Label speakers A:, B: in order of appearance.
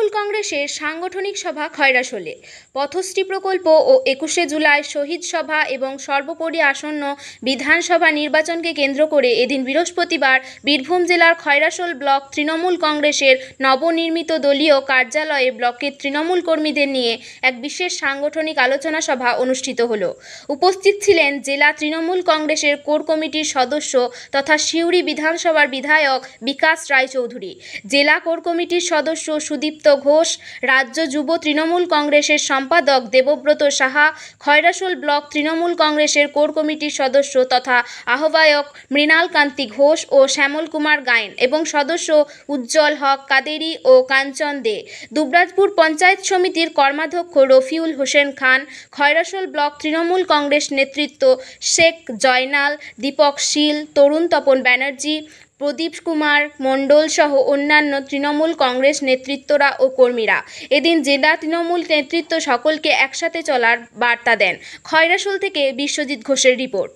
A: তৃণমূল কংগ্রেসের সাংগঠনিক সভা খয়রাশোলে। পথশ্রী প্রকল্প ও ২১শে জুলাই শহীদ সভা এবং সর্বোপরি আসন্ন বিধানসভা নির্বাচনকে কেন্দ্র করে এদিন বৃহস্পতিবার বীরভূম জেলার খয়রাশোল ব্লক তৃণমূল কংগ্রেসের নবনির্মিত দলীয় কার্যালয়ে ব্লকের তৃণমূল কর্মীদের নিয়ে এক বিশেষ সাংগঠনিক আলোচনা সভা অনুষ্ঠিত হল। উপস্থিত ছিলেন জেলা তৃণমূল কংগ্রেসের কোর কমিটির সদস্য তথা সিউড়ি বিধানসভার বিধায়ক বিকাশ রায়চৌধুরী, জেলা কোর কমিটির সদস্য সুদীপ্ত ঘোষ, রাজ্য যুব তৃণমূল কংগ্রেসের সম্পাদক দেবব্রত সাহা, খয়রাশোল ব্লক তৃণমূল কংগ্রেসের কোর কমিটির সদস্য তথা আহ্বায়ক মৃণাল কান্তি ঘোষ ও শ্যামল কুমার গায়েন এবং সদস্য উজ্জ্বল হক কাদেরি ও কাঞ্চন দে, দুবরাজপুর পঞ্চায়েত সমিতির কর্মাধ্যক্ষ রফিউল হোসেন খান, খয়রাশোল ব্লক তৃণমূল কংগ্রেস নেতৃত্ব শেখ জয়নাল, দীপক শীল, তরুণ তপন ব্যানার্জি, প্রদীপ কুমার মণ্ডল সহ অন্যান্য তৃণমূল কংগ্রেস নেতৃত্বরা ও কর্মীরা এদিন জেলা তৃণমূল নেতৃত্ব সকলকে একসাথে চলার বার্তা দেন। খয়রাশোল থেকে বিশ্বজিৎ ঘোষের রিপোর্ট।